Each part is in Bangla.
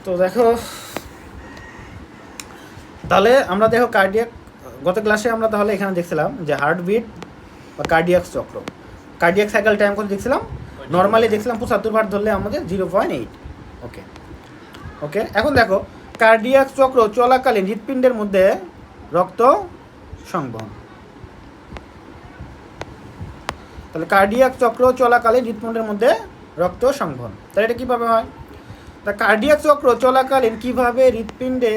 তো দেখো, তাহলে আমরা দেখো কার্ডিয়াক, গত ক্লাসে আমরা তাহলে এখানে দেখছিলাম যে হার্টবিট বা কার্ডিয়াক চক্র, কার্ডিয়াক সাইকেল টাইম কত দেখছিলাম, নর্মালি দেখছিলাম 75 বার ধরলে আমাদের 0.8। ওকে ওকে, এখন দেখো কার্ডিয়াক চক্র চলাকালীন হৃৎপিণ্ডের মধ্যে রক্ত সংবহন। তাহলে কার্ডিয়াক চক্র চলাকালীন হৃৎপিণ্ডের মধ্যে রক্ত সংবহন, তাহলে এটা কীভাবে হয়? তা কার্ডিয়াক চক্র চলাকালীন কীভাবে হৃৎপিণ্ডে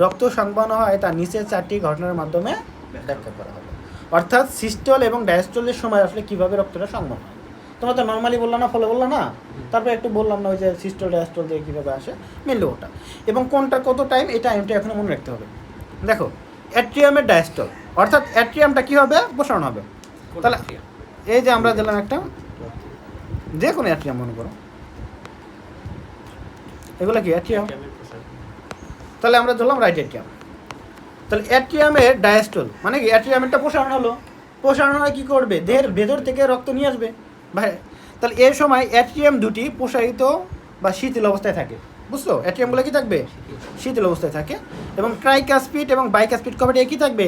রক্ত সংবহন হয় তার নিচের 4টি ঘটনার মাধ্যমে ব্যাখ্যা করা হবে। অর্থাৎ সিস্টল এবং ডায়াস্টলের সময় আসলে কীভাবে রক্তটা সংবহন হয়। তোমরা তো নর্মালি বললাম না, ফলো বললাম না, তারপরে একটু বললাম না ওই যে সিস্টল ডায়াস্টল দিয়ে কীভাবে আসে, মেনলি ওটা। এবং কোনটা কত টাইম, এই টাইমটা এখনো মনে রাখতে হবে। দেখো অ্যাট্রিয়ামের ডায়াস্টল, অর্থাৎ অ্যাট্রিয়ামটা কী হবে, প্রসারণ হবে। তাহলে এই যে আমরা দিলাম একটা, যে কোনো অ্যাট্রিয়াম মনে করো, এগুলো কি অ্যাট্রিয়াম, তাহলে আমরা ধরলাম রাইট অ্যাট্রিয়াম। তাহলে অ্যাট্রিয়ামের ডায়াস্টল মানে কি, অ্যাট্রিয়ামেরটা প্রসারণ হলো, প্রসারণ হয় কী করবে, দেহের ভেতর থেকে রক্ত নিয়ে আসবে ভাই। তাহলে এর সময় অ্যাট্রিয়াম দুটি প্রসারিত বা শিথিল অবস্থায় থাকে, বুঝছো? অ্যাট্রিয়ামগুলো কী থাকবে, শিথিল অবস্থায় থাকে। এবং ট্রাইকাসপিড এবং বাইকাসপিড কভারটি কী থাকবে,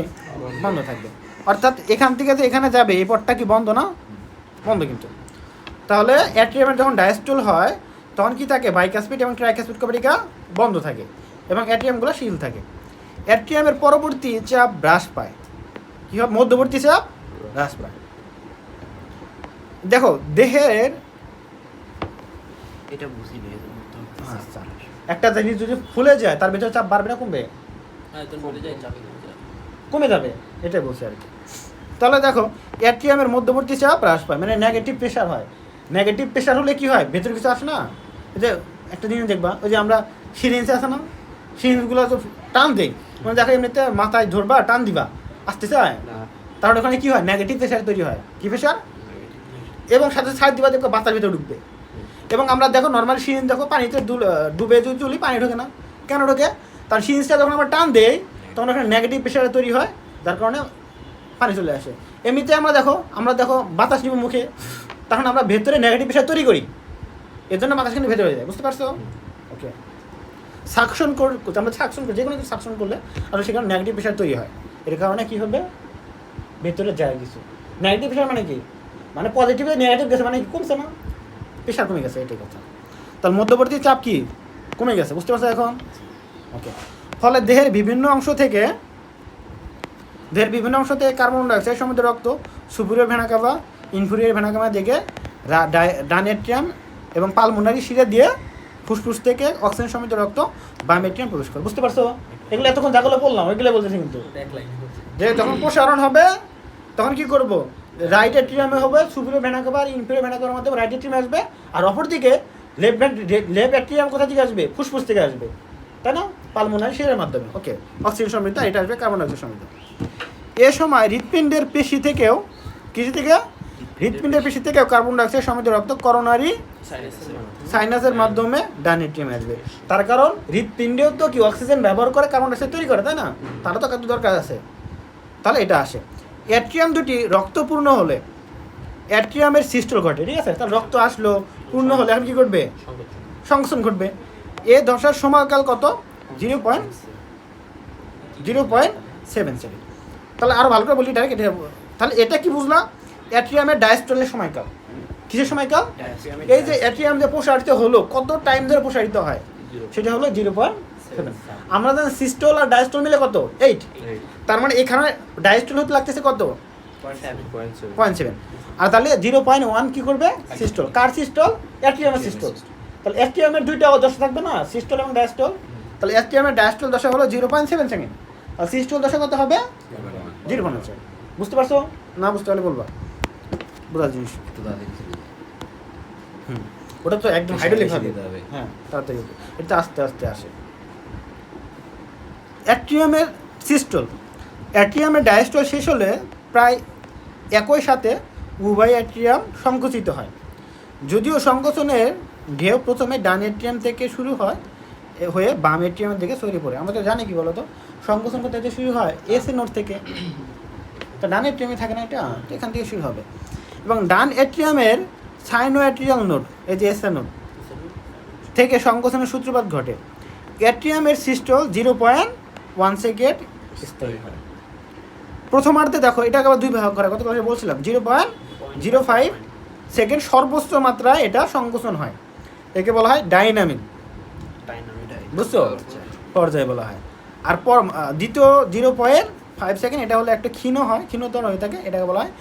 বন্ধ থাকবে। অর্থাৎ এখান থেকে যে এখানে যাবে এই পথটা কি বন্ধ না, বন্ধ কিন্তু। তাহলে অ্যাট্রিয়ামের যখন ডায়াস্টল হয় তখন কি থাকে, বাইকাসপিড এবং ট্রাইকাসপিড কভারিকা বন্ধ থাকে এবং অ্যাট্রিয়ামগুলো শিথিল থাকে। অ্যাট্রিয়ামের পরবর্তী চাপ হ্রাস পায়, কী হবে, মধ্যবর্তী চাপ হ্রাস পায়। দেখো দেহের এটা বুঝি না, আচ্ছা, একটা জিনিস যদি ফুলে যায় তার ভেতরে চাপ বাড়বে না কমবে, কমে যাবে, এটাই বলছি আর কি। তাহলে দেখো অ্যাট্রিয়ামের মধ্যবর্তী চাপ হ্রাস পায়, মানে নেগেটিভ প্রেশার হয়। নেগেটিভ প্রেশার হলে কি হয়, ভেতরে কিছু আসে না। এই যে একটা জিনিস দেখবা, ওই যে আমরা সিরিঞ্জ আছে না, সিরিঞ্জগুলো তো টান দেই, মানে দেখো এমনিতে মাথায় ধরবা টান দিবা আসতে চায়, তাহলে ওখানে কী হয়, নেগেটিভ প্রেশার তৈরি হয়। কী প্রেশার, এবং সাথে ছাড় দিবা দেখো বাচ্চার ভিতরে ঢুকবে। এবং আমরা দেখো নর্মাল সিরিঞ্জ দেখো পানিতে ডুবে যদি চলি পানি ঢোকে না, কেন ঢোকে, তার সিরিঞ্জটা যখন আমরা টান দেই তখন ওখানে নেগেটিভ প্রেশার তৈরি হয়, যার কারণে পানি চলে আসে। এমনিতে আমরা দেখো বাতাস নিব মুখে, তখন আমরা ভেতরে নেগেটিভ প্রেশার তৈরি করি, এর জন্য বাতাস কিন্তু ভেতরে যায়, বুঝতে পারছো? ওকে, সাকশন করতে আমরা সাকশন করি, যে কোনো কিছু সাকশন করলে আসলে সেখানে নেগেটিভ প্রেশার তৈরি হয়, এর কারণে কী হবে, ভেতরে যায় কিছু। নেগেটিভ প্রেশার মানে কি, মানে পজিটিভে নেগেটিভ গেছে মানে কি, কমছে না, প্রেশার কমে গেছে, এটাই কথা। তার মধ্যবর্তী চাপ কি কমে গেছে, বুঝতে পারছো এখন? ওকে, ফলে দেহের বিভিন্ন অংশ থেকে কার্বন ডাইঅক্সাইড সমৃদ্ধ রক্ত superior vena CAVA, inferior vena CAVA দিকে ডান অ্যাট্রিয়াম এবং পালমোনারি শিরা দিয়ে ফুসফুস থেকে অক্সিজেন সমৃদ্ধ রক্ত বাম অ্যাট্রিয়াম প্রবেশ করে, বুঝতে পারছো? এগুলো এতক্ষণ যাগুলো বললাম ওইগুলো বলতেছি, কিন্তু যে যখন প্রসারণ হবে তখন কি করব, রাইট অ্যাট্রিয়ামে হবে সুপিরিয়র ভেনা কাভা আর ইনফিরিয়র ভেনা কাভার মাধ্যমে রাইট অ্যাট্রিয়ামে আসবে, আর অপর দিকে লেফট অ্যাট্রিয়াম কোথা থেকে আসবে, ফুসফুস থেকে আসবে, তাই না, পালমোনারি শিরার মাধ্যমে। ওকে, অক্সিজেন সমৃদ্ধ, এটা আসবে কার্বন ডাইঅক্সাইড সমৃদ্ধ। এ সময় হৃৎপিণ্ডের পেশি থেকেও কার্বন ডাইঅক্সাইড সমৃদ্ধ রক্ত করোনারি সাইনাসের মাধ্যমে ডান অ্যাট্রিয়ামে আসবে। তার কারণ হৃৎপিণ্ডেও তো কি অক্সিজেন ব্যবহার করে কার্বন ডাইঅক্সাইড তৈরি করে, তাই না, তারও তো কাজ দরকার আছে, তাহলে এটা আসে। অ্যাট্রিয়াম দুটি রক্তপূর্ণ হলে অ্যাট্রিয়ামের সিস্টল ঘটে, ঠিক আছে, তার রক্ত আসলো পূর্ণ হলে এখন কী ঘটবে, সংকোচন ঘটবে। এ দশার সময়কাল কত, 0.77। তাহলে আরও ভালো করে বলি ডাইরেক্ট, এটা তাহলে এটা কি বুঝলাম, অ্যাট্রিয়ামের ডায়াস্টলের সময়কাল, কিসের সময়কাল, এই যে অ্যাট্রিয়াম যে প্রসারিত হলো কত টাইম ধরে প্রসারিত হয় সেটা হলো 0.7। আমরা জানি সিস্টল আর ডায়াস্টল মিলে কত, 8, তার মানে এখানে ডায়াস্টল হতে লাগতেছে কত, 0.7। আর তাহলে 0.1 কি করবে, সিস্টল, কার সিস্টল, অ্যাট্রিয়ামের সিস্টল। তাহলে অ্যাট্রিয়ামের দুইটা দশা থাকবে না, সিস্টল এবং ডায়াস্টল। তাহলে অ্যাট্রিয়ামের ডায়াস্টল দশা হলো 0.7 সেকেন্ড, আর সিস্টল দশা কত হবে, 0.7। বুঝতে পারছো? না বুঝতে পারলে বলবা, বোঝার জিনিস। ওটা তো একদম হাইড্রোলিক হবে, হ্যাঁ তাড়াতাড়ি, এটা আস্তে আস্তে আসে। অ্যাট্রিয়ামের সিস্টল, অ্যাট্রিয়ামের ডায়াস্টল শেষ হলে প্রায় একই সাথে উভয় অ্যাট্রিয়াম সংকুচিত হয়, যদিও সংকোচনের ঢেউ প্রথমে ডান অ্যাট্রিয়াম থেকে শুরু হয়ে বাম অ্যাট্রিয়ামের দিকে ছড়িয়ে পড়ে। আমরা তো জানি কি বলতো, সংকোচন করতে শুরু হয় এসি নোড থেকে, তো ডান অ্যাট্রিয়ামে থাকে না, এটা তো এখান থেকে শুরু হবে। এবং ডান অ্যাট্রিয়ামের সাইনোঅ্যাট্রিয়াল নোড, এই যে এসএ নোড থেকে সংকোচনের সূত্রপাত ঘটে। অ্যাট্রিয়ামের সিস্টল 0.1 সেকেন্ড স্থায়ী হয়। প্রথমার্ধে দেখো এটাকে আবার দুই ভাগ করে, কত কথা বলছিলাম, 0.05 সেকেন্ড সর্বোচ্চ মাত্রায় এটা সংকোচন হয়, একে বলা হয় ডাইনামিক, বুঝছো, পর্যায়ে বলা হয়। আর দ্বিতীয় 0.5 সেকেন্ড এটা হলো একটা ক্ষীণ হয়, ক্ষীণতর হয়ে থাকে, এটাকে বলা হয়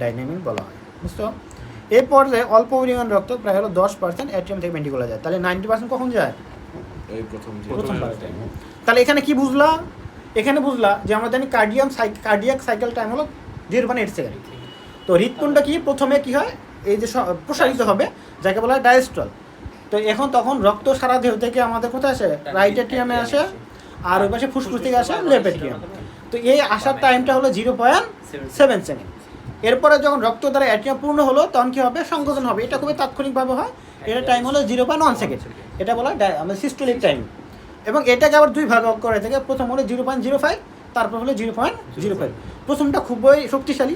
ডাইনামিক বলা হয়, বুঝছো। এই পর্যায়ে অল্প পরিমাণ রক্ত প্রায় হলো 10% অ্যাট্রিয়াম থেকে ভেন্ট্রিকুলারে যায়, তাহলে 90% কখন যায়? প্রথম পার্টে। তাহলে এখানে কি বুঝলা? এখানে বুঝলা যে আমরা জানি কার্ডিয়াক সাইকেল টাইম হলো 0.8 সেকেন্ড। তো হৃৎপিণ্ড কি প্রথমে কি হয়, এই যে প্রসারিত হবে, যাকে বলা হয় ডায়াস্টল। তো তখন রক্ত সারা দেহ থেকে আমাদের কোথায় আসে? রাইট অ্যাট্রিয়ামে আসে, আর ওই পাশে ফুসফুস থেকে আসে লেফট অ্যাট্রিয়াম। তো এই আসার টাইমটা হলো 0.7 সেকেন্ড। এরপরে যখন রক্ত দ্বারা অ্যাট্রিয়াম পূর্ণ হলো তখন কি হবে? সংকোচন হবে, এটা খুবই তাৎক্ষণিকভাবে হয়। এটার টাইম হলো 0.1 সেকেন্ড, এটা বলা হয় আমাদের সিস্টোলিক টাইম। এবং এটাকে আবার দুই ভাগ করে থাকে, প্রথম হলো 0.05, তারপর হলো 0.05। প্রথমটা খুবই শক্তিশালী,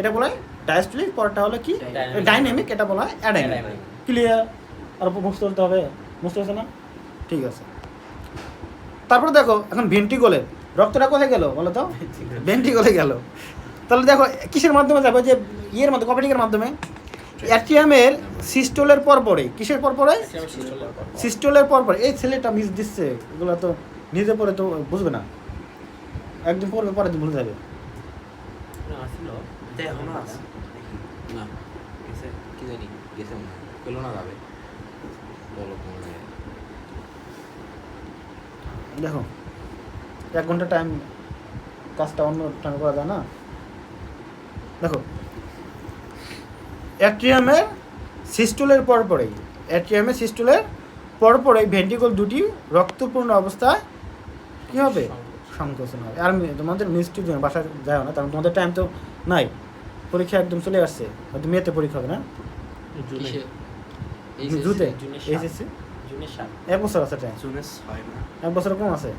এটা বলা হয় ডায়াস্টোলিক, পরটা হলো কি ডাইনামিক, এটা বলা হয় অ্যাডাইনামিক। ক্লিয়ার? আর মুখস্থ করতে হবে, মুখস্থ হচ্ছে না? ঠিক আছে। তারপরে দেখো এখন ভেন্ট্রিকলে রক্তটা কোথায় গেল বলো তো? ভেন্ট্রিকলে গেল। তাহলে দেখো কিসের মাধ্যমে যাবে? যে ইয়ের মাধ্যমে, কপাটিকের মাধ্যমে। অ্যাট্রিয়ামের সিস্টোলের পরপরে, কিসের পরপরে? সিস্টোলের পরপরে। এই ছেলেটা মিস দিচ্ছে, এগুলো তো নিজে পড়ে তো বুঝবে না, একদিন পড়বে পরের দিন ভুলে যাবে। দেখো 1 ঘন্টা টাইম, কাজটা অন্য টাইমে করা যায় না। দেখো অ্যাট্রিয়ামের সিস্টোলের পরপরেই ভেন্ট্রিকল দুটি রক্তপূর্ণ অবস্থায় কী হবে? সংকোচন হবে। আর তোমাদের মিষ্টির জন্য বাসায় যায় না, কারণ তোমাদের টাইম তো নাই, পরীক্ষা একদম চলে আসছে, হয়তো মেয়েতে পরীক্ষা হবে না, জুতে এসএসসি 1 বছর আছে টাইম, 1 বছর কম আছে।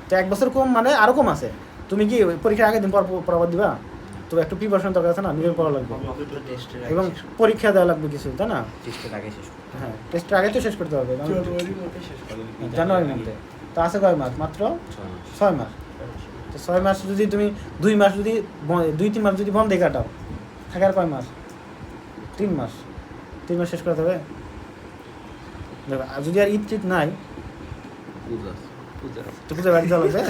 তো 1 বছর কম মানে আরও কম আছে। তুমি কি পরীক্ষার আগের দিন পড়াবার দিবা? তো একটু প্রিপারেশন দরকার আছে না, নিজের পড়া লাগবে এবং পরীক্ষা দেওয়া লাগবে কিছু, তাই না? হ্যাঁ, টেস্টের আগে তো শেষ করতে হবে, জানুয়ারির মধ্যে। তো আছে কয় মাস? মাত্র 6 মাস। তো 6 মাস যদি তুমি 2 মাস যদি 2-3 মাস যদি বন্ধে কাটাও, থাকার কয় মাস? 3 মাস। 3 মাস শেষ করতে হবে। দেখো যদি আর ঈদ ঠিক নাই তো পূজা বাড়ি যাওয়া লাগবে।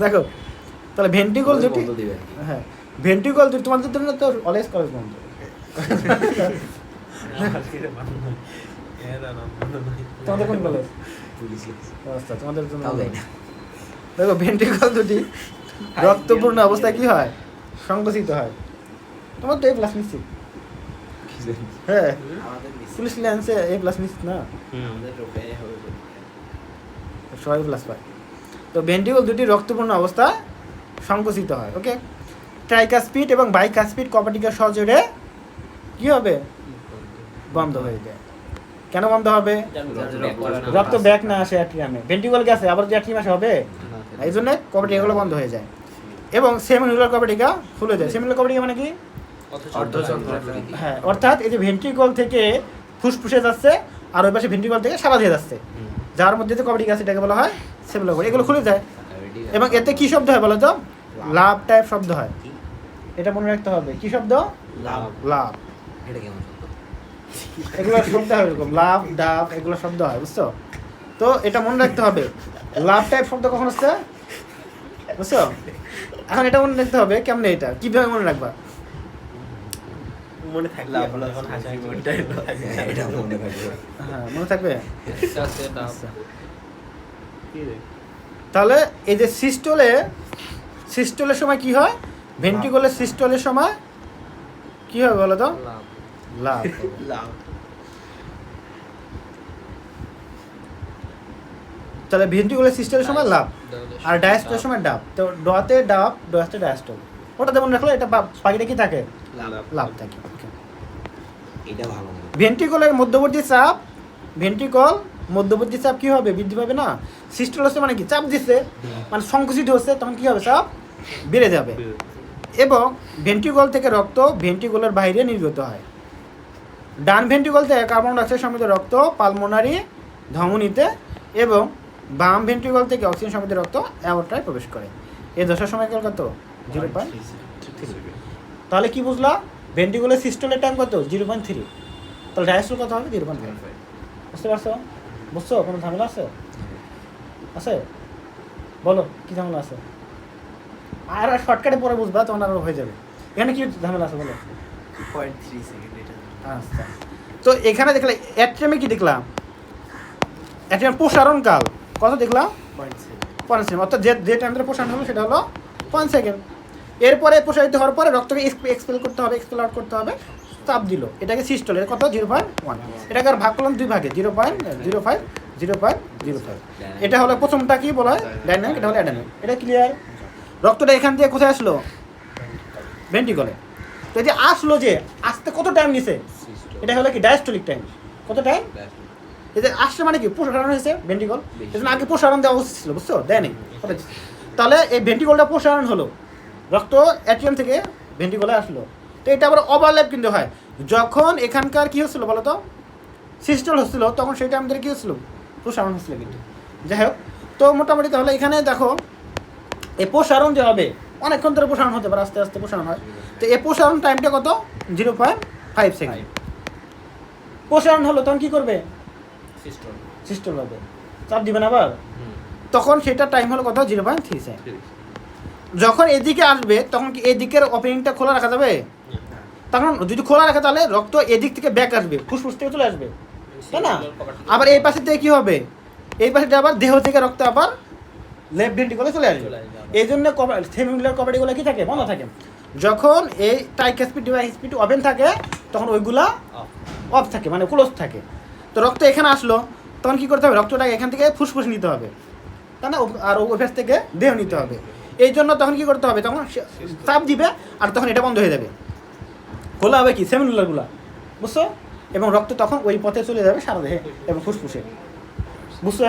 দেখো তাহলে ভেন্ট্রিকল দুটি, হ্যাঁ ভেন্ট্রিকল দুটি, তোমাদের জন্য তো অলওয়েজ কলেজ বন্ধ। তোমাদের কোন কলেজ? আচ্ছা, তোমাদের জন্য দেখো ভেন্ট্রিকল দুটি রক্তপূর্ণ অবস্থায় কি হয়? সংকুচিত হয়। তোমার তো A+ নিশ্চিত। হ্যাঁ, পুলিশ ল্যান্সে A+ নিশ্চিত না, সবাই A+ পায়। তো ভেন্ট্রিকল দুটি রক্তপূর্ণ অবস্থায় সংকুচিত হয়। ওকে, ট্রাইকাসপিড এবং বাইকাসপিড কপাটিকের সহযোগে কি হবে? বন্ধ হয়ে যায়। কেন বন্ধ হবে? রক্ত ব্যাক না আসে অ্যাট্রিয়ামে, ভেন্ট্রিকল গেছে, আবার যে অ্যাট্রিয়াম আসে হবে, এই জন্য কপাটিকাগুলো বন্ধ হয়ে যায় এবং সেমিনুলার কপাটিকা খুলে যায়। সেমিনুলার কপাটিকা মানে কি? হ্যাঁ, অর্থাৎ এই যে ভেন্ট্রিকল থেকে ফুসফুসে যাচ্ছে আর ওই পাশে ভেন্ট্রিকল থেকে সারা দিয়ে যাচ্ছে, যার মধ্যে যে কপাটিকা আছে এটাকে বলা হয় সেমিনুলার কপাটিকা। এগুলো খুলে যায় এবং এতে কি শব্দ হয় বলো তো? লাভ টাইপ শব্দ হয়। এটা মনে রাখতে হবে, কি শব্দ? লাভ। এগুলো শব্দ হয় এরকম, লাভ, ডাব, এগুলো শব্দ হয়, বুঝছো? তো এটা মনে রাখতে হবে, লাভ টাইপ শব্দ কখন হচ্ছে, বুঝছো? এখন এটা মনে রাখতে হবে, কেমনে এটা কিভাবে মনে রাখবা? মনে থাকবে, হ্যাঁ মনে থাকবে। তাহলে এই যে সিস্টোলের সময় কি হয়? ভেন্ট্রিকলের সিস্টোলের সময় কি হয় বলো তো? লাভ। তাহলে ভেন্ট্রিকুলার সিস্টেমের সময় লাভ আর ডায়াস্টলের সময় ডাব। তো ডতে ডাব, ডয়াস্টে ডায়াস্টল। ওটা যেমন রাখলো, এটা বাকিটা কি থাকে? লাভ থাকে। এটা ভালো। ভেন্ট্রিকলের মধ্যবর্তী চাপ কি হবে? বৃদ্ধি পাবে না? সিস্টেল হচ্ছে মানে কি? চাপ দিচ্ছে, মানে সংকুচিত হচ্ছে, তখন কি হবে? চাপ বেড়ে যাবে এবং ভেন্ট্রিকল থেকে রক্ত ভেন্ট্রিকলের বাইরে নির্গত হয়। ডান ভেন্ট্রিকল থেকে কার্বন ডাইঅক্সাইড সমৃদ্ধ রক্ত পালমোনারি ধমনীতে এবং বাম ভেন্ট্রিকল থেকে অক্সিজেন সমৃদ্ধ রক্ত অ্যাওর্টায় প্রবেশ করে। এই দশার সময়কাল কত? 0.3। তাহলে কি বুঝলা? ভেন্ট্রিকলের সিস্টোলের টাইম কত? 0.3। তাহলে ডায়াস্টোল কত হবে? 0.5। বুঝতে পারছো? বুঝছো? কোনো ঝামেলা আছে? আছে? বলো কি ঝামেলা আছে? আর শর্টকাটে পরে বুঝবা, তখন আরও হয়ে যাবে। এখানে কি ঝামেলা আছে বলো? 0.3 সেকেন্ড এটা। আচ্ছা, তো এখানে দেখলে অ্যাট্রিয়ামে কি দেখলাম? অ্যাট্রিয়াম প্রসারণকাল কত দেখলাম? 0.7 সেকেন্ড। অর্থাৎ যে টাইম ধরে প্রসারণ হলো সেটা হলো 0.5 সেকেন্ড। এরপরে প্রসারিত হওয়ার পরে রক্তকে এক্সপেল করতে হবে, এক্সপেল আউট করতে হবে, চাপ দিল, এটাকে সিস্টোল। এর কত? 0.1। এটাকে আর ভাগ করলাম 2 ভাগে, 0.05, 0.05। এটা হলো প্রথমটা কি বলা হয়? ডাইনামিক, এটা হলো অ্যাডামিক। এটা ক্লিয়ার? রক্তটা এখান থেকে কোথায় আসলো? ভেন্ট্রিকলে। তো এই যে আসলো, যে আসতে কত টাইম নিছে? এটা হলো কি ডায়াস্টোলিক টাইম। কত টাইম? এই যে আসছে মানে কি প্রসারণ হয়েছে ভেন্ট্রিকল, এই জন্য আগে প্রসারণ দেওয়া উচিত ছিল, বুঝছো? দেয়নি। তাহলে এই ভেন্ট্রিকলটা প্রসারণ হলো, রক্ত অ্যাট্রিয়াম থেকে ভেন্ট্রিকলে আসলো। তো এটা আবার ওভারল্যাপ কিন্তু হয়। যখন এখানকার কি হচ্ছিল বলো তো? সিস্টোল হচ্ছিল, তখন সেই টাইম ধরে কী হচ্ছিল? প্রসারণ হচ্ছিল কিন্তু। যাই হোক, তো মোটামুটি তাহলে এখানে দেখো এই প্রসারণ যে হবে, অনেকক্ষণ ধরে প্রসারণ হতে পারে, আস্তে আস্তে প্রসারণ হয়। তো এই প্রসারণ টাইমটা কত? 0.5 সেকেন্ড। প্রসারণ হলো তখন কী করবে? সিস্টোল হবে, চাপ দিবেন আবার, তখন সেটা টাইম হলো কত? 0.3 সেকেন্ড। যখন এদিকে আসবে তখন কি এদিকের ওপেনিংটা খোলা রাখা যাবে? তখন যদি খোলা রাখে তাহলে রক্ত এদিক থেকে ব্যাক আসবে, ফুসফুস থেকে চলে আসবে, তাই না? আবার এই পাশে থেকে কী হবে? এই পাশে আবার দেহ থেকে রক্ত আবার লেফট ভেন্ট্রিকলে চলে আসবে। এই জন্য সেমিউলার কভারিগুলো কি থাকে? বন্ধ থাকে। যখন এই ট্রাইকাসপিড ডিভাইসপিড ওপেন থাকে তখন ওইগুলা অফ থাকে, মানে ক্লোজ থাকে। তো রক্ত এখানে আসলো, তখন কী করতে হবে? রক্তটাকে এখান থেকে ফুসফুস নিতে হবে, তাই না? আর ওই পাশ থেকে দেহ নিতে হবে। এই জন্য তখন কী করতে হবে? তখন চাপ দিবে আর তখন এটা বন্ধ হয়ে যাবে, খোলা হবে কি সেমিউলারগুলা, বুঝছো? এবং রক্ত তখন ওই পথে চলে যাবে সারা দেহে এবং ফুসফুসে, বুঝছো?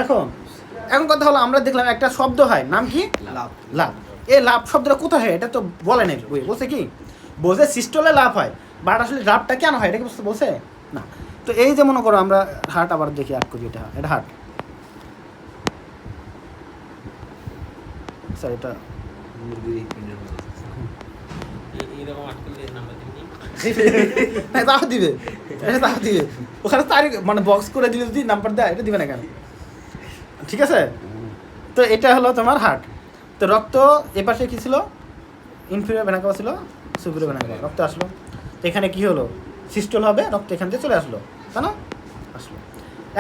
এখন কথা হলো, আমরা দেখলাম একটা শব্দ হয়, নাম কি? লাভ। লাভ। এই লাভ শব্দটা কোথায় হয়? এটা তো বলে নেই বই, বলছে কি? বলছে সিস্টোলে লাভ হয়, বাট আসলে লাভটা কেন হয় এটা কি বলছে না। তো এই যে মনে করো আমরা হার্ট আবার দেখি আট করি, এটা হার্ট, স্যার এটা হ্যাঁ তাও দিবে, এটা তাও দিবে। ওখানে তারিখ মানে বক্স করে দিলে যদি নাম্বার দেয়, এটা দিবে না কেন? ঠিক আছে, তো এটা হলো তোমার হার্ট। তো রক্ত এপাশে কী ছিল? ইনফিরিয়র ভেনা কাভা ছিল, সুপিরিয়র ভেনা কাভা। রক্ত আসলো, তো এখানে কী হলো? সিস্টোল হবে, রক্ত এখান থেকে চলে আসলো, তাই না? আসলো,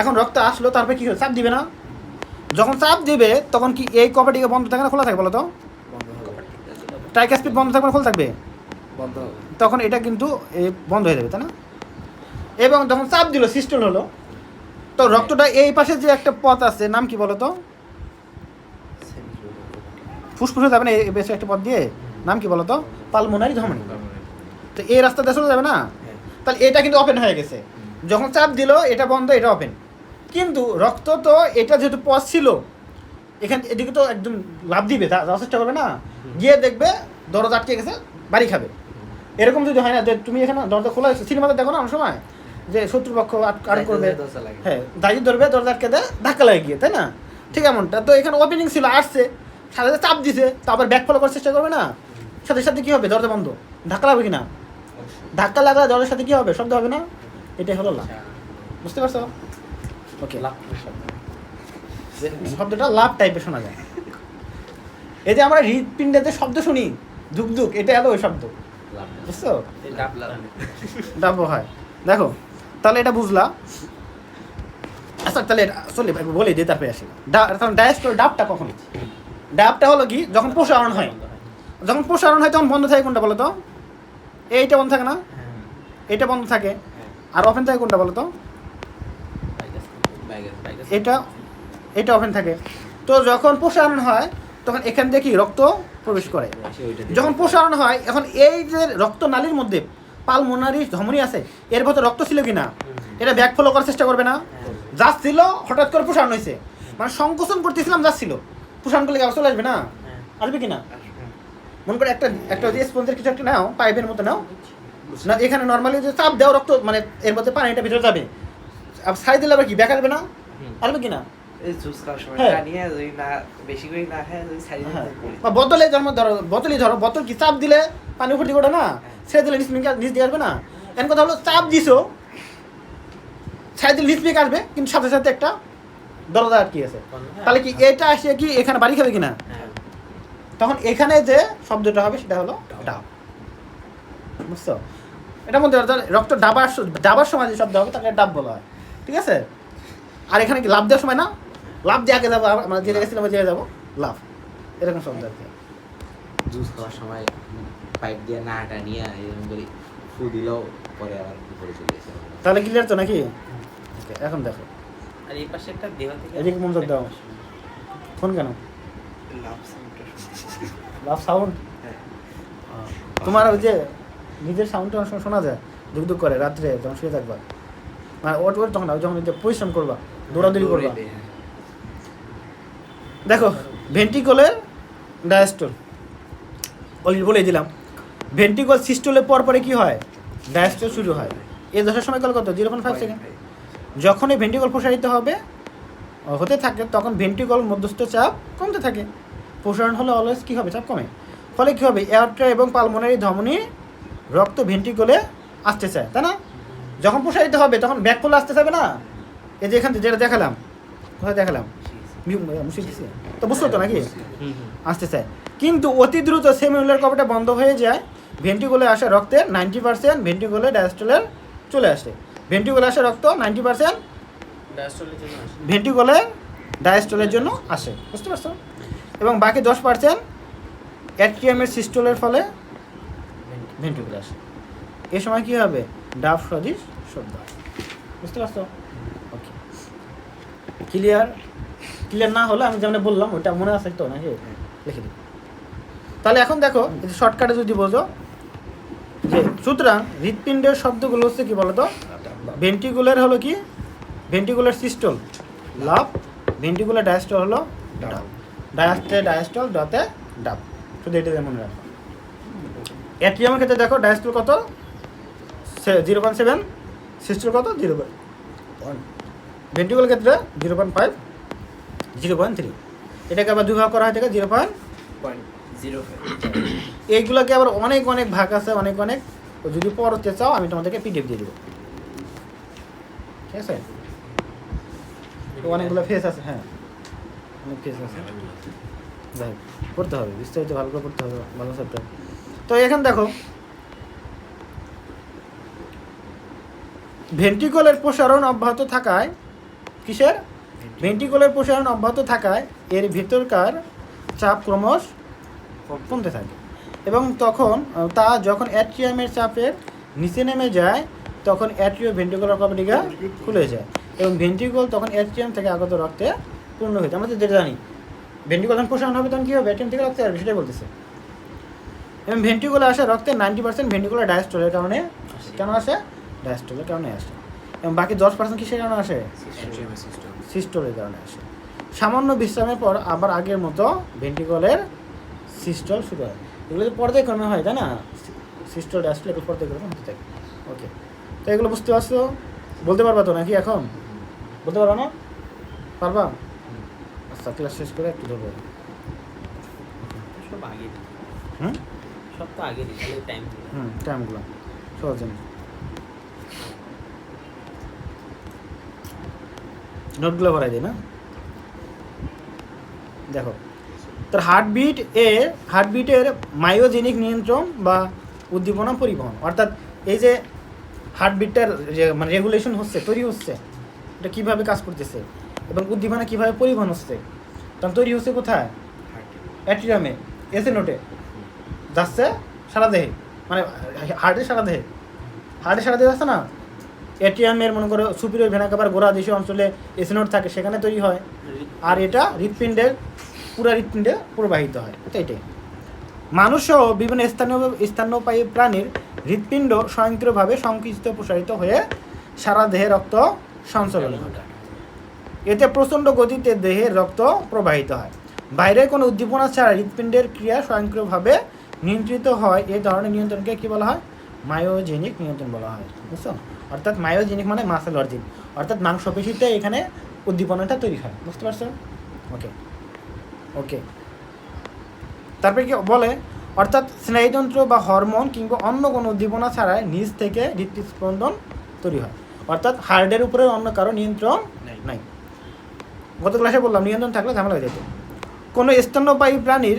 এখন রক্ত আসলো, তারপরে কী হলো? চাপ দিবে না? যখন চাপ দিবে তখন কি এই কভারটিকে বন্ধ থাকে না খোলা থাকে বলো তো? ট্রাইকাসপিড বন্ধ থাকবে না খোলা থাকবে? বন্ধ। তখন এটা কিন্তু বন্ধ হয়ে যাবে, তাই না? এবং যখন চাপ দিল, সিস্টোল হলো, তো রক্তটা এই পাশে যে একটা পথ আছে, নাম কি বলো তো? ফুসফুসে যাবে না, এই বেশি একটা পথ দিয়ে, নাম কি বলো তো? পালমোনারি ধমনী। তো এই রাস্তাতে চলে যাবে না? তাহলে এটা কিন্তু ওপেন হয়ে গেছে। যখন চাপ দিল এটা বন্ধ, এটা ওপেন। কিন্তু রক্ত তো এটা যেহেতু পথ ছিল, এখান এদিকে তো একদম লাভ দিবে, যাওয়ার চেষ্টা করবে না, গিয়ে দেখবে দরজা আটকে গেছে, বাড়ি খাবে। এরকম যদি হয় না যে তুমি এখানে দরজা খোলা আছে, সিনেমাতে দেখো না অনেক সময় যে শত্রুপক্ষ আটক করবে, হ্যাঁ দাঁড়িয়ে ধরবে, দরজা আটকে দেয়, ধাক্কা লাগে গিয়ে, তাই না? ঠিক এমনটা। তো এখানে ওপেনিং ছিল, আসছে, সাথে সাথে চাপ দিছে, তো আবার ব্যাক ফলো করার চেষ্টা করবে না, সাথে সাথে কী হবে? দরজা বন্ধ, ধাক্কা লাগবে কি না? ধাক্কা লাগলে দরজার সাথে কী হবে? শব্দ হবে না? এটাই হলো লাভ। বুঝতে পারছো? ওকে, লাভ শব্দটা লাভ টাইপের শোনা যায়। এই যে আমরা হৃৎপিণ্ডেতে শব্দ শুনি, ধুক ধুক, এটা হলো ওই শব্দ, বুঝছো? ডাব হয়, দেখো। তাহলে এটা বুঝলা। আচ্ছা তাহলে চলে বলি দিয়ে তারপরে আসি। ডায়াস্টোল ডাবটা কখন? ডাবটা হলো কি? যখন প্রসারণ হয়। যখন প্রসারণ হয় তখন বন্ধ থাকে কোনটা বলো তো? এইটা বন্ধ থাকে না? এটা বন্ধ থাকে। আর ওপেন থাকে কোনটা বলো তো? এটা ওপেন থাকে। তো যখন প্রসারণ হয় তখন এখান থেকে কি রক্ত প্রবেশ করে। যখন প্রসারণ হয়, এখন এই যে রক্ত নালীর মধ্যে পালমোনারি ধমনী আছে, এর ভেতর রক্ত ছিল কি না? এটা ব্যাক ফলো করার চেষ্টা করবে না? যাচ্ছিল, হঠাৎ করে প্রসারণ হয়েছে, মানে সংকোচন করতেছিলাম, যাচ্ছিল, প্রসারণ করলে আবার চলে আসবে না? আসবে কি না? মনে করে একটা স্পঞ্জের কিছু একটা নাও, পাইপের মতো নাও, না এখানে নর্মালি যে চাপ দেওয়া রক্ত মানে এর মধ্যে পানিটা ভিতরে যাবে, আর ছাই দিলে আবার কি ব্যাক আসবে না, আসবে কি না? এই জুস খাওয়ার সময় হ্যাঁ। না নিয়ে যদি না বেশি করে না খায় ওই সাইডে হ্যাঁ বা বোতলে যেমন ধরো বোতল কি চাপ দিলে পানি উপর দিকে ওঠে না, ছেড়ে দিলে নিচ দিয়ে আসবে না। এর কথা হলো চাপ দিছো, ছাই দিলে নিচ দিকে আসবে, কিন্তু সাথে সাথে একটা দরজা আটকে আছে, তাহলে কি এটা আসে কি এখানে বাড়ি খাবে কিনা? তখন এখানে যে শব্দটা হবে সেটা হলো ডাব, বুঝছো? এটার মধ্যে রক্ত ডাবার সময় যে শব্দ হবে তাকে ডাব বলা হয়, ঠিক আছে? আর এখানে কি লাভ দেওয়ার সময় না, লাভ দিয়ে আগে যাবো, আমরা যে গেছিলাম যে যাবো লাভ, এরকম শব্দ আর কি। জুস খাওয়ার সময় পাইপ দিয়ে নাটা নিয়ে এরকম করে ফু দিলেও পরে আবার উপরে চলে গেছে। তাহলে ক্লিয়ার তো নাকি? Okay, এখন দেখো আর এই পাশে একটা দেওয়া থেকে এদিকে মনোযোগ দাও। ফোন কেন? লাভ সাউন্ডটা লাভ সাউন্ড? হ্যাঁ তোমার ওই যে নিজের সাউন্ডটা অনেক সময় শোনা যায়, দুক করে রাত্রে যখন শুয়ে থাকবা, মানে ওট তখন না, যখন যে পরিশ্রম করবা, দৌড়াদৌড়ি করবা। দেখো ভেন্ট্রিকলের ডায়াস্টল অলরেডি বলে দিলাম, ভেন্ট্রিকল সিস্টলের পরে কি হয়? ডায়াস্টল শুরু হয়। এই দশার সময় কত 0.5 সেকেন্ড। যখন এই ভেন্ট্রিকল প্রসারিত হতে থাকে তখন ভেন্ট্রিকল মধ্যস্থ চাপ কমতে থাকে। প্রসারণ হলে অলওয়েজ কী হবে? চাপ কমে। ফলে কী হবে? এয়ারটা এবং পালমোনারি ধমনী রক্ত ভেন্ট্রিকলে আসতে চায়, তাই না? যখন প্রসারিত হবে তখন ব্যাকফলে আসতে চাইবে না? এই যে এখান থেকে যেটা দেখালাম, কোথায় দেখালাম? মুশিদ দিছি তো, বুঝছো তো নাকি? আসতে চায়, কিন্তু অতি দ্রুত সেমিউলার কপারটা বন্ধ হয়ে যায়। ভেন্ট্রিকলে আসা রক্তের 90% ভেন্ট্রিকলে ডায়াস্টলের চলে আসে। ভেন্ট্রিকলে আসা রক্ত 90% ডায়াস্টলের জন্য আসে। ভেন্ট্রিকলে ডায়াস্টলের জন্য আসে, বুঝতে পারছো? এবং বাকি 10% অ্যাট্রিয়ামের সিস্টলের ফলে ভেন্ট্রিকলে আসে। এ সময় কী হবে? ডাব সদৃশ শব্দ হয়, বুঝতে পারছো? ওকে, ক্লিয়ার না হলে আমি যেমন বললাম ওটা মনে আছে তো নাকি? লিখে দিই। তাহলে এখন দেখো শর্টকাটে যদি বোঝো যে, সুতরাং হৃৎপিণ্ডের শব্দগুলো হচ্ছে কি বলতো? ভেন্ট্রিকুলার হলো কি? ভেন্ট্রিকুলার সিস্টল লাভ, ভেন্ট্রিকুলার ডায়াস্টল হলো ডাব। ডায়াস্টল ডতে ডাব, শুধু এটা মনে রাখো। অ্যাট্রিয়ামের ক্ষেত্রে দেখো ডায়াস্টল কত? 0.7, সিস্টল কত? 0.1। ভেন্ট্রিকুলার ক্ষেত্রে 0.5, 0.3। এটাকে আবার দুভাগ করা হয় থেকে 0.05। এইগুলোকে আবার অনেক ভাগ আছে, অনেক যদি পড়তে চাও আমি তোমাদেরকে পিডিএফ দিয়ে দেবো, ঠিক আছে? অনেকগুলো ফেস আছে, হ্যাঁ অনেক ফেস আছে, যাই পড়তে হবে, বিস্তারিত ভালো করে পড়তে হবে, ভালো চ্যাপ্টার। তো এখানে দেখো ভেন্ট্রিকলের প্রসারণ অব্যাহত থাকায়, কিসের? ভেন্ট্রিকলের প্রসারণ অব্যাহত থাকায় এর ভিতরকার চাপ ক্রমশ কমতে থাকে, এবং যখন অ্যাট্রিয়ামের চাপের নিচে নেমে যায় তখন অ্যাট্রিও ভেন্ট্রিকুলার কপারটিকা খুলে যায়, এবং ভেন্ট্রিকল তখন অ্যাট্রিয়াম থেকে আগত রক্তে পূর্ণ হয়েছে। আমরা তো যেটা জানি ভেন্ট্রিকল যখন প্রসারণ হবে তখন কী হবে? অ্যাট্রিয়াম থেকে রক্তে আসবে, সেটাই বলতেছে। এবং ভেন্ট্রিকুলে আসে রক্তের 90% ভেন্ট্রিকুলার ডায়াস্টলের কারণে কেন আসে? ডায়াস্টলের কারণে আসে। এবং বাকি 10% কিসের কারণে আসে? সিস্টলের কারণে আসে। সামান্য বিশ্রামের পর আবার আগের মতো ভেন্ট্রিকলের সিস্টল শুরু হয়। এগুলো তো পর্যায়ক্রমে হয়, তাই না? সিস্টল ডায়াস্টল এগুলো পর্যায়ক্রমে হতে থাকে। ওকে, তো এগুলো বুঝতে পারছো? বলতে পারবা তো নাকি? এখন বলতে পারবা না? পারবা? আচ্ছা, ক্লাস শেষ করে একটু ধরবো। সব আগে হুম সব তো আগে দিই টাইম। টাইমগুলো সহজ জানি, নোটগুলো ভরাই দিই না? দেখো, তার হার্টবিটের মায়োজেনিক নিয়ন্ত্রণ বা উদ্দীপনা পরিবহন, অর্থাৎ এই যে হার্টবিটটার যে মানে রেগুলেশন হচ্ছে, তৈরি হচ্ছে, এটা কীভাবে কাজ করতেছে এবং উদ্দীপনা কীভাবে পরিবহন হচ্ছে, তখন তৈরি হচ্ছে কোথায়? অ্যাট্রিয়ামে, এসে নোটে যাচ্ছে সারা দেহে, মানে হার্টের সারা দেহে যাচ্ছে না? অ্যাট্রিয়ামের মনে করো সুপিরিয়র ভেনা কাভার গোড়া দেশীয় অঞ্চলে এসে নোট থাকে, সেখানে তৈরি হয়, আর এটা হৃৎপিণ্ডে প্রবাহিত হয়। এটাই মানুষসহ বিভিন্ন স্তন্যপায়ী প্রাণীর হৃৎপিণ্ড স্বয়ংক্রিয়ভাবে সংকুচিত প্রসারিত হয়ে সারা দেহে রক্ত সঞ্চালন ঘটায়। এতে প্রচণ্ড গতিতে দেহের রক্ত প্রবাহিত হয়। বাইরের কোনো উদ্দীপনা ছাড়া হৃৎপিণ্ডের ক্রিয়া স্বয়ংক্রিয়ভাবে নিয়ন্ত্রিত হয়। এই ধরনের নিয়ন্ত্রণকে কী বলা হয়? মায়োজেনিক নিয়ন্ত্রণ বলা হয়, বুঝছো? অর্থাৎ মায়োজেনিক মানে মাসেল অরিজিন, অর্থাৎ মাংসপেশিতে এখানে উদ্দীপনাটা তৈরি হয়, বুঝতে পারছো? ওকে ওকে, তারপরে কি বলে, অর্থাৎ স্নায়ুতন্ত্র বা হরমোন কিংবা অন্য কোনো উদ্দীপনা ছাড়াই নিজ থেকে হৃৎস্পন্দন তৈরি হয়, অর্থাৎ হার্টের উপরে অন্য কারো নিয়ন্ত্রণ নাই। গত ক্লাসে বললাম নিয়ন্ত্রণ থাকলে ঝামেলা হয়ে যেত। কোনো স্তন্যপায়ী প্রাণীর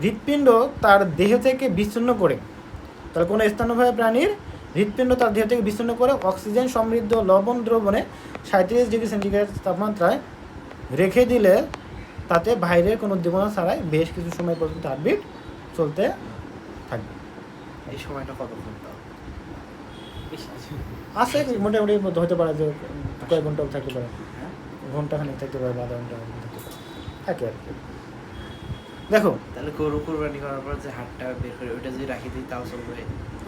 হৃৎপিণ্ড তার দেহ থেকে বিচ্ছিন্ন করে, তাহলে কোনো স্তন্যপায়ী প্রাণীর হৃৎপিণ্ড তার দেহ থেকে বিচ্ছিন্ন করে অক্সিজেন সমৃদ্ধ লবণ দ্রবণে 37°C তাপমাত্রায় রেখে দিলে তাতে বাইরের কোনো উদ্দীপনা ছাড়াই বেশ কিছু সময় পর্যন্ত হার্টবিট চলতে থাকবে। এই সময়টা কতক্ষণ তাও? বেশি কিছু। আছে মোটামুটি হতে পারে যে কয়েক ঘন্টাও থাকতে পারে, হ্যাঁ? ঘন্টাখানেক থাকতে পারে, আধা ঘন্টা থাকতে পারে, থাকে আর কি। দেখো তাহলে গরু কুরবানি করার পর যে হাটটা বের করে ওইটা যদি রাখি দিই তাও চলবে?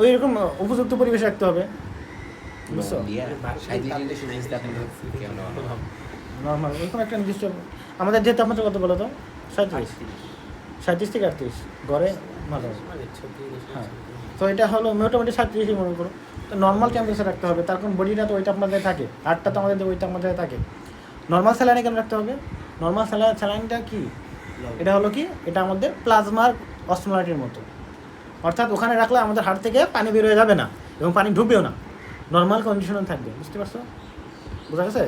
ওই রকম উপযুক্ত পরিবেশ রাখতে হবে, বুঝছো? দিয়া বাড়তি 37°C তাপমাত্রা কেমন হবে? নর্মাল ওইরকম একটা নির্দিষ্ট, আমাদের যে তাপমাত্রা কত বলো তো? 37 থেকে 38 গড়ে মাঝে মাঝে। মানে 36 হ্যাঁ, তো এটা হলো মোটামুটি 37 মনে করো। তো নর্মাল টেম্পারেচার রাখতে হবে, তার কারণ বডিটা তো ওই তাপমাত্রায় থাকে, হার্টটা তো আমাদের ওই তাপমাত্রায় থাকে। নর্মাল স্যালাইনে কেন রাখতে হবে? নর্মাল স্যালাইনটা কি? এটা হলো কি, এটা আমাদের প্লাজমার অসমোলাইটের মতো, অর্থাৎ ওখানে রাখলে আমাদের হার্ট থেকে পানি বের হয়ে যাবে না এবং পানি ঢুকবেও না, নর্মাল কন্ডিশনে থাকবে, বুঝতে পারছো? বোঝা গেছে?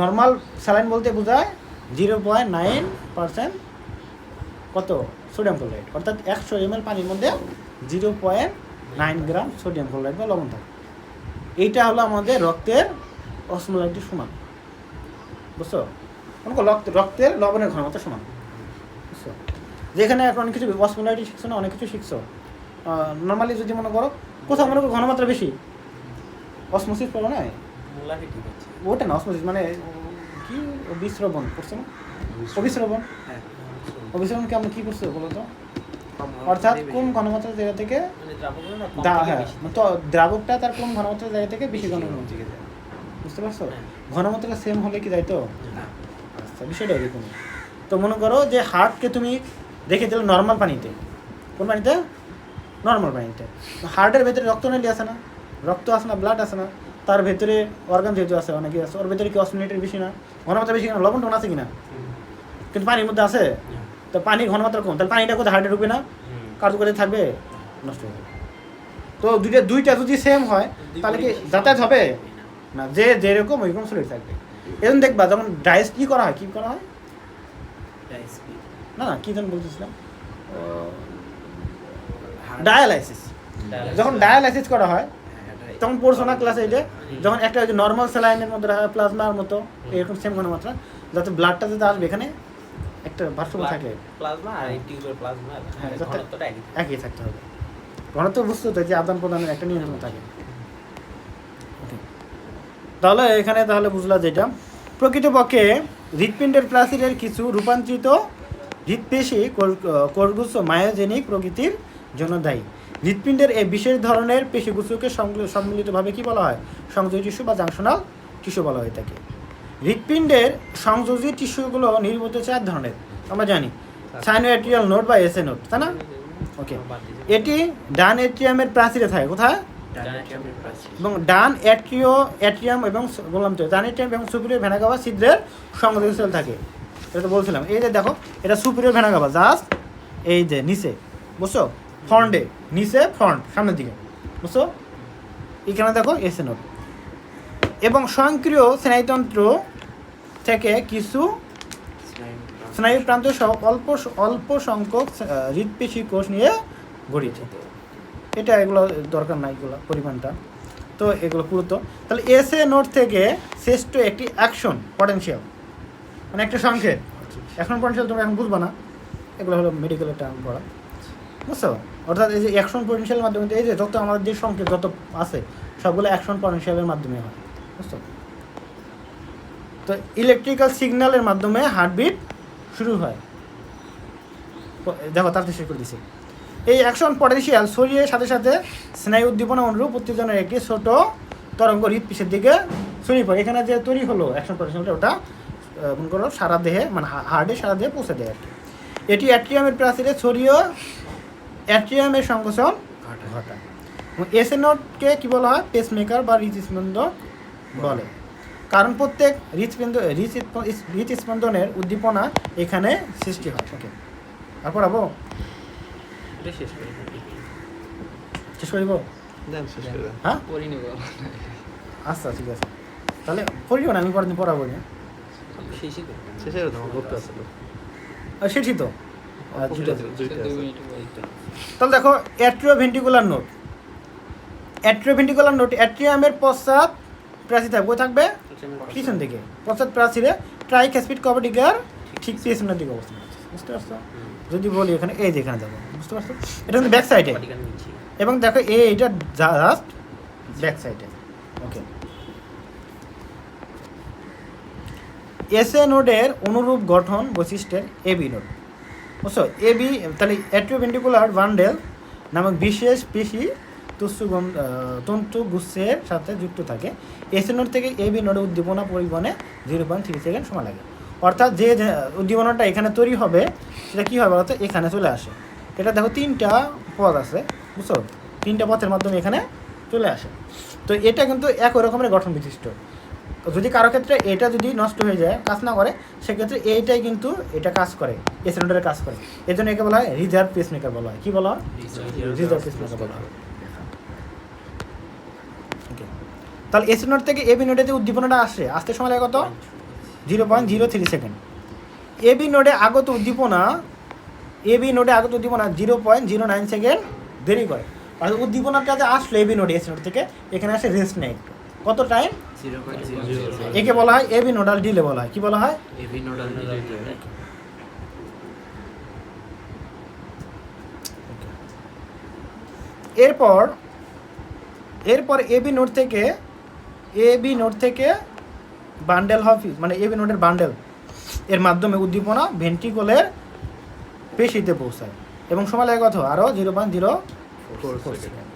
নর্মাল স্যালাইন বলতে বোঝায় 0.9% কত সোডিয়াম ক্লোরাইড, অর্থাৎ 100 ml পানির মধ্যে 0.9 গ্রাম সোডিয়াম ক্লোরাইড বা লবণ থাকে। এইটা হলো আমাদের রক্তের অসমোলাইটের সমান, বুঝছো? রক্তের লবণের ঘনমাত্রা সমান, বুঝছো? যেখানে এখন অনেক কিছু অসমোলাইট শিখছো না, অনেক কিছু শিখছো। নর্মালি যদি মনে করো কোথাও মনে করো ঘনমাত্রা বেশি, অসমোসিস পড়ো না, মোলাকে ঠিক আছে। ওটা না অসমোসিস মানে কি অভিস্রবণ করছো না? অভিস্রবণ, হ্যাঁ, অভিস্রবণকে আমরা কি করছো বলো তো? কম অর্থাৎ বেশি। কোন ঘনমাত্রার জায়গা থেকে মানে দ্রাবকের না কম থেকে হ্যাঁ, বেশি। তো দ্রাবকটা তার কোন ঘনমাত্রার জায়গা থেকে বেশি ঘন বেশি থেকে যায়। বুঝতে পারছো? হ্যাঁ। ঘনমাত্রা সেম হলে কি যাইতো? না। আচ্ছা, বিষয়টা এরকম। তো মনে করো যে হার্টকে তুমি রেখে দিলে নর্মাল পানিতে, কোন পানিতে? নর্মাল পানিতে। হার্টের ভেতরে রক্তনালী আছে না, রক্ত আছে না, ব্লাড আছে না, তার ভেতরে অর্গান যেহেতু আছে, অনেকে আছে, ওর ভেতরে কি অসমোলাইটের বেশি না, ঘনমাত্রা বেশি কিনা, লবণ টন আছে কিনা, কিন্তু পানির মধ্যে আছে, তো পানির ঘনমাত্রা কম, তাহলে পানিটা কোথায় হার্টে ঢুকবে না, কার্যকরী থাকবে, নষ্ট হবে। তো দুইটা যদি সেম হয় তাহলে কি যাতায়াত হবে না, যে যেরকম ওইরকম সলিড থাকবে। এরকম দেখবা যখন ডাইস কি করা হয়, ডায়াসপি। না কি যেন বলতেছিলাম, হার্ট। ডায়ালাইসিস, যখন ডায়ালাইসিস করা হয় হ্যাঁ, এটাই। তখন পড়ছো না ক্লাসে, এই যে যখন একটা নর্মাল স্যালাইনের মধ্যে রাখা প্লাজমার মতো এরকম সেম ঘনমাত্রা, যাতে ব্লাডটা যাতে আসবে এখানে একটা ভারসাম্য থাকে, প্লাজমা আর এই টিউবের প্লাজমা হ্যাঁ, ঘনত্বটা একই থাকে। একই থাকতে হবে। ঘনত্ব বুঝতে তো যে আদান প্রদানের একটা নিয়ন্ত্রণ থাকে। Okay. তাহলে এখানে তাহলে বুঝলা যেটা প্রকৃতপক্ষে হৃৎপিণ্ডের প্রাচীরের কিছু রূপান্তরিত হৃৎপেশি কোষগুচ্ছ মায়োজেনিক প্রকৃতির জন্য দায়ী। হৃৎপিণ্ডের এই বিশেষ ধরনের পেশিগুচ্ছকে সম্মিলিতভাবে কি বলা হয়? সংযোজী টিস্যু বা জাংশনাল টিস্যু বলা হয়ে থাকে। হৃৎপিণ্ডের সংযোজী টিস্যুগুলো নির্মিত 4 ধরনের আমরা জানি, সাইনোএট্রিয়াল নোড বা এসএ নোড, তাই না? ওকে, এটি ডান এট্রিয়ামের প্রাচীরে থাকে, কোথায়? ডায়াফ্রামের প্রাচীর। এবং ডান অ্যাট্রিয়াম এবং বললাম তো ডান এট্রিয়াম এবং সুপিরিয়র ভেনা গাভা ছিদ্রের সংযোগস্থল থাকে, এটা তো বলছিলাম। এই যে দেখো এটা সুপিরিয়র ভেনা গাভা, জাস্ট এই যে নিচে, বুঝছো? ফ্রন্টে নিচে, ফ্রন্ট সামনের দিকে, বুঝছো? এখানে দেখো এসে নোড। এবং স্বয়ংক্রিয় স্নায়ুতন্ত্র থেকে কিছু স্নায়ু প্রান্ত সহ অল্প সংখ্যক হৃৎপেশি কোষ নিয়ে গঠিত। এটা এগুলো দরকার নাই, এগুলো পরিমাণটা তো এগুলো পুরো। তাহলে এসএ নোড থেকে শ্রেষ্ঠ একটি অ্যাকশন পটেনশিয়াল, মানে একটা সংকেত। অ্যাকশন পটেনশিয়াল তোমরা এখন বুঝবা না, এগুলো হলো মেডিকেলের টার্ম পড়া, বুঝছো? অর্থাৎ এই যে অ্যাকশন পটেনশিয়ালের মাধ্যমে, এই যে যত আমাদের যে সংকেত যত আছে সবগুলো অ্যাকশন পটেনশিয়ালের মাধ্যমে হয়, বুঝছো? তো ইলেকট্রিক্যাল সিগন্যালের মাধ্যমে হার্টবিট শুরু হয়। দেখো তার শেষ করে দিছি। এই অ্যাকশন পটেনশিয়াল শরীরের সাথে সাথে স্নায়ু উদ্দীপনা অনুরূপ উত্তেজনার একটি ছোট তরঙ্গ হৃৎপিণ্ডের দিকে ছড়িয়ে পড়ে। এখানে যে তৈরি হলো অ্যাকশন পটেনশিয়ালটা, ওটা মনে করো সারা দেহে, মানে হার্টে সারা দেহে পৌঁছে দেয় আর কি। এটি অ্যাট্রিয়ামের প্রাচীরে ছড়িয়ে অ্যাট্রিয়ামের সংকোচন ঘটায়। এসএ নোটকে কি বলা হয় পেসমেকার বা হৃদস্পন্দক বলে, কারণ প্রত্যেক হৃদস্পন্দনের উদ্দীপনা এখানে সৃষ্টি হয়। ওকে, আর পড়াবো, এটা শেষ করে শেষ করিব? হ্যাঁ আচ্ছা ঠিক আছে, তাহলে পড়িব না, আমি পরের দিন পড়াবো না। শেষই করবেন। সেটি তো তাহলে দেখো অ্যাট্রিওভেন্ট্রিকুলার নোট। অ্যাট্রিওভেন্ট্রিকুলার নোট অ্যাট্রিয়ামের পশ্চাৎ প্রাচীর থাকবে, থাকবে পিছন দিকে, পশ্চাৎ প্রাচীরে ট্রাইক্যাসপিড কভারটিকার ঠিক পিছনের দিকে অবস্থান করছে, বুঝতে পারছো? যদি বলি এখানে এই যে এখানে যাবো, বুঝতে পারছো? এটা কিন্তু ব্যাক সাইডে, বডিগান নিচ্ছি। এবং দেখো এইটা জাস্ট ব্যাক সাইডে। ওকে, এসএ নোডের অনুরূপ গঠন বৈশিষ্ট্যের এবি নোড, বুঝছো? এবি তাহলে অ্যাট্রিওভেন্ট্রিকুলার বান্ডেল নামক বিশেষ পেশি তন্তুগুচ্ছের সাথে যুক্ত থাকে। এসএ নোড থেকে এবি নোডে উদ্দীপনা পরিবহনে 0.3 সেকেন্ড সময় লাগে। অর্থাৎ যে উদ্দীপনাটা এখানে তৈরি হবে সেটা কী হবে বলতো, এখানে চলে আসে। এটা দেখো 3টা পথ আছে, বুঝছো? 3টা পথের মাধ্যমে এখানে চলে আসে। তো এটা কিন্তু একই রকমের গঠন বিশিষ্ট। যদি কারো ক্ষেত্রে এটা যদি নষ্ট হয়ে যায়, কাজ না করে, সেক্ষেত্রে এইটাই কিন্তু এটা কাজ করে, এসএ নোডের কাজ করে। এই জন্য একে বলা হয় রিজার্ভ পেসমেকার বলা হয়। কী বলা হয়? রিজার্ভ পেসমেকার বলা হয়। ওকে, তাহলে এসএ নোড থেকে এবি নোডে যে উদ্দীপনাটা আসতে সময় লাগে কত? 0.03 সেকেন্ড। এবি নোডে আগত উদ্দীপনা 0.09 সেকেন্ড দেরি করে। আর উদ্দীপনাটা যে আসলো এবি নোডে এসএ নোড থেকে, এখানে আসে রেস্ট নেয় একটু। কত টাইম? 0.0 একে বলা হয় এবি নোডাল ডিলে বলা হয়। কি বলা হয়? AB nodal delay. এরপর এবি নোড থেকে বান্ডেল হফিস, মানে এবি নোডের বান্ডেল এর মাধ্যমে উদ্দীপনা ভেন্ট্রিকলের পেশিতে পৌঁছায়, এবং সময় লাগে কত? আরও 0.04 সেকেন্ড।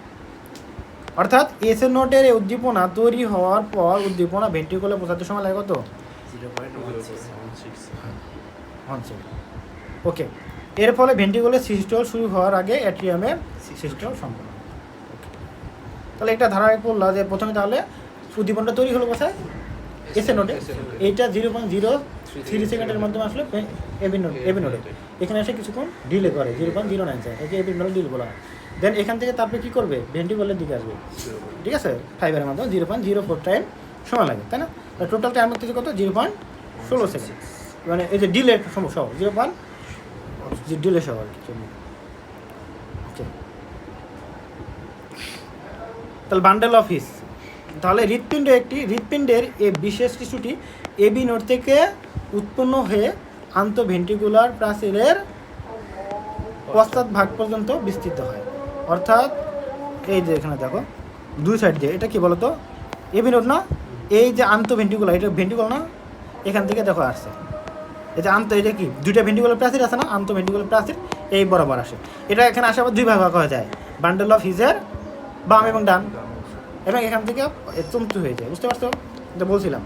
অর্থাৎ এসএ নোডের এই উদ্দীপনা তৈরি হওয়ার পর উদ্দীপনা ভেন্ট্রিকলে পৌঁছাতে সময় লাগে কত? 0.16 ওকে, এর ফলে ভেন্ট্রিকলের সিস্টল শুরু হওয়ার আগে অ্যাট্রিয়ামের সিস্টল সম্পন্ন। ওকে, তাহলে একটা ধারাবাহিক পড়লা যে প্রথমে তাহলে উদ্দীপনটা তৈরি হলো কোথায়? এসএ নোডে। এইটা 0.03 সেকেন্ডের মাধ্যমে আসলে এবি নোডে এখানে এসে কিছুক্ষণ ডিলে করে 0.09 সেকেন্ড, একে এবি নোডে ডিলে বলা হয়। দেন এখান থেকে তারপরে কী করবে? ভেন্ট্রিকলের দিকে আসবে, ঠিক আছে? ফাইবারের মাধ্যমে 0.04 টাইম সময় লাগে, তাই না? টোটাল টাইম হচ্ছে কত? 0.16 সেকেন্ড, মানে এই যে ডিলে সমস্যা 0. ডিলে সহ আর কি। ওকে, তাহলে বান্ডেল অফ হিস, তাহলে হৃৎপিণ্ডের এই বিশেষ টিস্যুটি এবি নোড থেকে উৎপন্ন হয়ে আন্তঃভেন্ট্রিকুলার প্রাচীরের পশ্চাৎ ভাগ পর্যন্ত বিস্তৃত হয়। অর্থাৎ এই যে এখানে দেখো দুই সাইড দিয়ে, এটা কি বলতো? এবি নোড না? এই যে আন্তঃভেন্ট্রিকুলার, এটা ভেন্ট্রিকুল না? এখান থেকে দেখো আসছে, এই যে এটা কি দুইটা ভেন্ট্রিকুলার প্রাচীর আছে না? আন্তঃভেন্ট্রিকুলার প্রাচীর এই বরাবর আসে। এটা এখানে আসে আবার দুই ভাগ হয়ে যায়, বান্ডেল অফ হিজের বাম এবং ডান, এবং এখান থেকে তন্তু হয়ে যায়, বুঝতে পারছো? এটা বলছিলাম,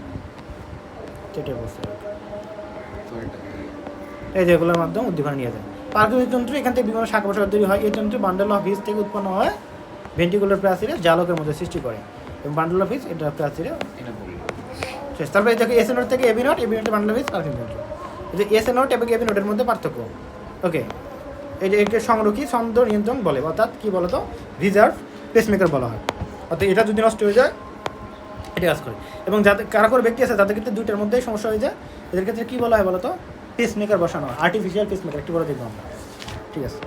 সেটাই বলছি। এই যে এগুলোর মাধ্যমে উদ্দীপনা নিয়ে যায়। পার্কিনসন তন্ত্র, এখান থেকে বিভিন্ন শাখা প্রশাখা তৈরি হয়। এই তন্ত্র বান্ডেল অফ হিজ থেকে উৎপন্ন হয় ভেন্ট্রিকুলার প্রাচীরে জালকের মধ্যে সৃষ্টি করে, এবং বান্ডেল অফ হিজ এটা প্রাচীরে শেষ। তারপরে দেখো এসএ নোড থেকে AB node bundle of His Parkinson তন্ত্র। এই যে এসএ নোড এবং এবি নোডের মধ্যে পার্থক্য। ওকে, এই যে একে সংরক্ষী ছন্দ নিয়ন্ত্রণ বলে, অর্থাৎ কী বলতো? রিজার্ভ পেসমেকার বলা হয়। অর্থাৎ এটা যদি নষ্ট হয়ে যায় এটা কাজ করে। এবং যাদের কারো ব্যক্তি আছে তাদের ক্ষেত্রে দুইটার মধ্যেই সমস্যা হয়ে যায়, এদের ক্ষেত্রে কী বলা হয় বলতো? পেসমেকার বসানো হয়, আর্টিফিশিয়াল পেসমেকার। একটু বলে দেখবো আমরা, ঠিক আছে?